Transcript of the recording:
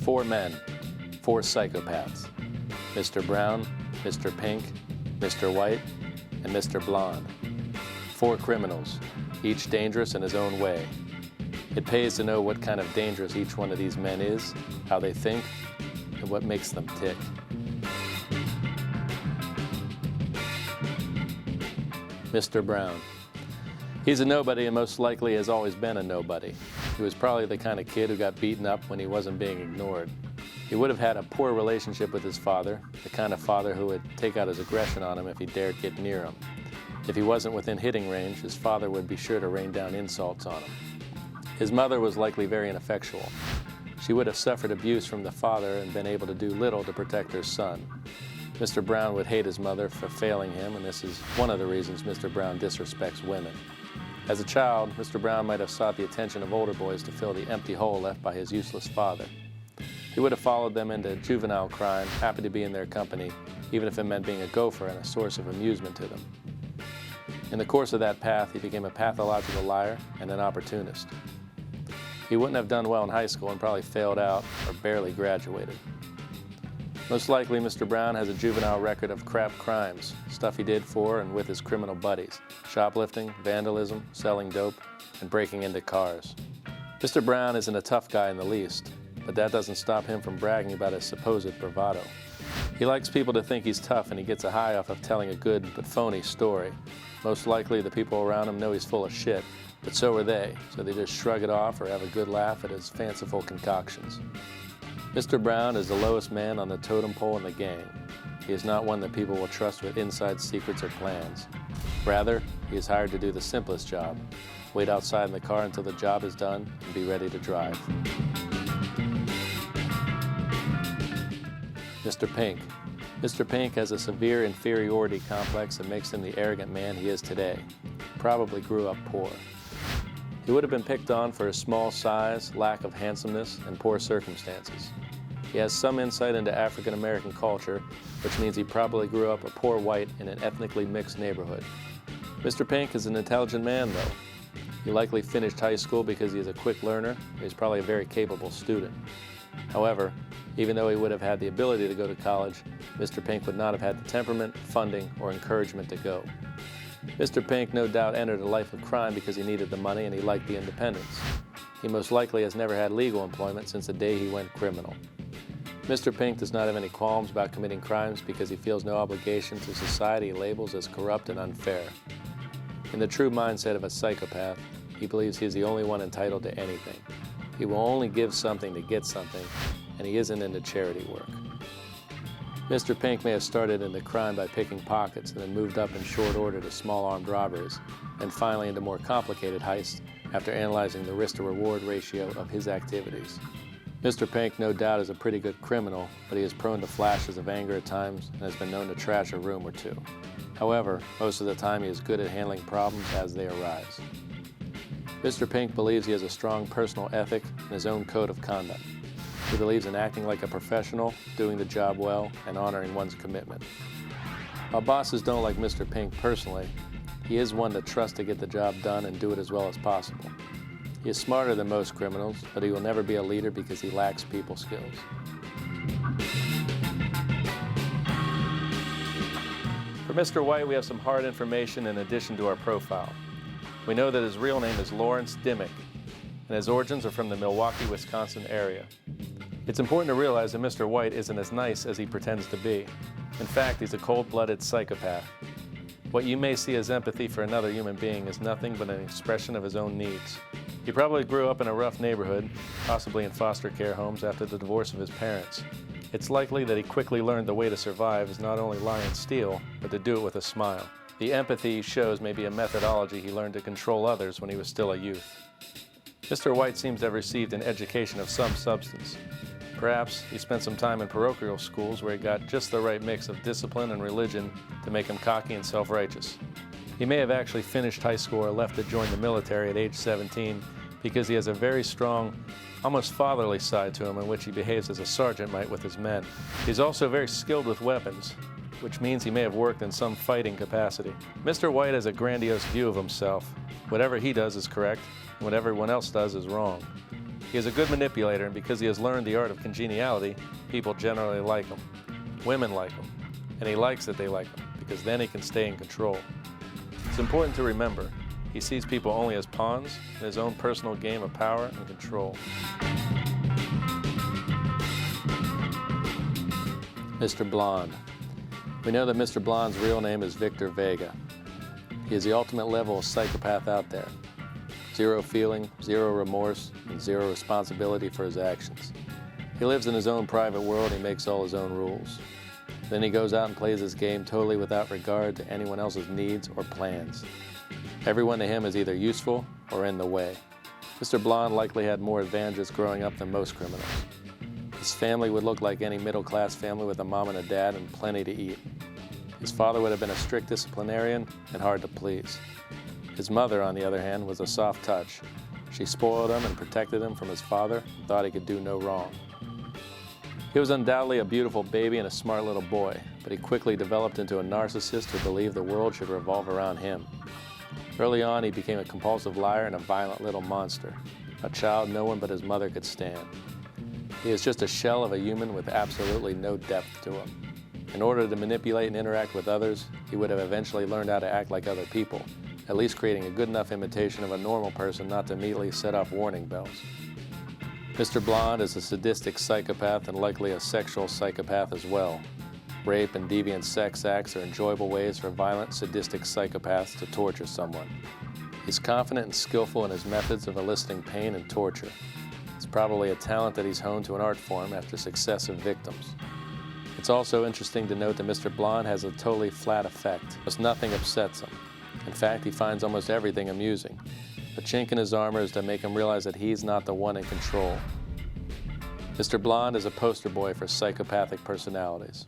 Four men, four psychopaths. Mr. Brown, Mr. Pink, Mr. White, and Mr. Blonde. Four criminals, each dangerous in his own way. It pays to know what kind of dangerous each one of these men is, how they think, and what makes them tick. Mr. Brown. He's a nobody and most likely has always been a nobody. He was probably the kind of kid who got beaten up when he wasn't being ignored. He would have had a poor relationship with his father, the kind of father who would take out his aggression on him if he dared get near him. If he wasn't within hitting range, his father would be sure to rain down insults on him. His mother was likely very ineffectual. She would have suffered abuse from the father and been able to do little to protect her son. Mr. Brown would hate his mother for failing him, and this is one of the reasons Mr. Brown disrespects women. As a child, Mr. Brown might have sought the attention of older boys to fill the empty hole left by his useless father. He would have followed them into juvenile crime, happy to be in their company, even if it meant being a gopher and a source of amusement to them. In the course of that path, he became a pathological liar and an opportunist. He wouldn't have done well in high school and probably failed out or barely graduated. Most likely, Mr. Brown has a juvenile record of crap crimes, stuff he did for and with his criminal buddies: shoplifting, vandalism, selling dope, and breaking into cars. Mr. Brown isn't a tough guy in the least, but that doesn't stop him from bragging about his supposed bravado. He likes people to think he's tough, and he gets a high off of telling a good but phony story. Most likely, the people around him know he's full of shit, but so are they, so they just shrug it off or have a good laugh at his fanciful concoctions. Mr. Brown is the lowest man on the totem pole in the gang. He is not one that people will trust with inside secrets or plans. Rather, he is hired to do the simplest job: wait outside in the car until the job is done and be ready to drive. Mr. Pink. Mr. Pink has a severe inferiority complex that makes him the arrogant man he is today. Probably grew up poor. He would have been picked on for his small size, lack of handsomeness, and poor circumstances. He has some insight into African American culture, which means he probably grew up a poor white in an ethnically mixed neighborhood. Mr. Pink is an intelligent man, though. He likely finished high school because he is a quick learner. He's probably a very capable student. However, even though he would have had the ability to go to college, Mr. Pink would not have had the temperament, funding, or encouragement to go. Mr. Pink no doubt entered a life of crime because he needed the money and he liked the independence. He most likely has never had legal employment since the day he went criminal. Mr. Pink does not have any qualms about committing crimes because he feels no obligation to society he labels as corrupt and unfair. In the true mindset of a psychopath, he believes he is the only one entitled to anything. He will only give something to get something, and he isn't into charity work. Mr. Pink may have started in the crime by picking pockets and then moved up in short order to small armed robberies, and finally into more complicated heists after analyzing the risk-to-reward ratio of his activities. Mr. Pink no doubt is a pretty good criminal, but he is prone to flashes of anger at times and has been known to trash a room or two. However, most of the time he is good at handling problems as they arise. Mr. Pink believes he has a strong personal ethic and his own code of conduct. He believes in acting like a professional, doing the job well, and honoring one's commitment. While bosses don't like Mr. Pink personally, he is one to trust to get the job done and do it as well as possible. He is smarter than most criminals, but he will never be a leader because he lacks people skills. For Mr. White, we have some hard information in addition to our profile. We know that his real name is Lawrence Dimmick, and his origins are from the Milwaukee, Wisconsin area. It's important to realize that Mr. White isn't as nice as he pretends to be. In fact, he's a cold-blooded psychopath. What you may see as empathy for another human being is nothing but an expression of his own needs. He probably grew up in a rough neighborhood, possibly in foster care homes after the divorce of his parents. It's likely that he quickly learned the way to survive is not only lie and steal, but to do it with a smile. The empathy he shows may be a methodology he learned to control others when he was still a youth. Mr. White seems to have received an education of some substance. Perhaps he spent some time in parochial schools where he got just the right mix of discipline and religion to make him cocky and self-righteous. He may have actually finished high school or left to join the military at age 17 because he has a very strong, almost fatherly side to him in which he behaves as a sergeant might with his men. He's also very skilled with weapons, which means he may have worked in some fighting capacity. Mr. White has a grandiose view of himself. Whatever he does is correct, and what everyone else does is wrong. He is a good manipulator, and because he has learned the art of congeniality, people generally like him. Women like him, and he likes that they like him, because then he can stay in control. It's important to remember, he sees people only as pawns in his own personal game of power and control. Mr. Blonde. We know that Mr. Blonde's real name is Victor Vega. He is the ultimate level of psychopath out there. Zero feeling, zero remorse, and zero responsibility for his actions. He lives in his own private world and he makes all his own rules. Then he goes out and plays his game totally without regard to anyone else's needs or plans. Everyone to him is either useful or in the way. Mr. Blonde likely had more advantages growing up than most criminals. His family would look like any middle-class family with a mom and a dad and plenty to eat. His father would have been a strict disciplinarian and hard to please. His mother, on the other hand, was a soft touch. She spoiled him and protected him from his father and thought he could do no wrong. He was undoubtedly a beautiful baby and a smart little boy, but he quickly developed into a narcissist who believed the world should revolve around him. Early on, he became a compulsive liar and a violent little monster, a child no one but his mother could stand. He is just a shell of a human with absolutely no depth to him. In order to manipulate and interact with others, he would have eventually learned how to act like other people, at least creating a good enough imitation of a normal person not to immediately set off warning bells. Mr. Blonde is a sadistic psychopath and likely a sexual psychopath as well. Rape and deviant sex acts are enjoyable ways for violent, sadistic psychopaths to torture someone. He's confident and skillful in his methods of eliciting pain and torture. It's probably a talent that he's honed to an art form after successive victims. It's also interesting to note that Mr. Blonde has a totally flat effect, as nothing upsets him. In fact, he finds almost everything amusing. The chink in his armor is to make him realize that he's not the one in control. Mr. Blonde is a poster boy for psychopathic personalities.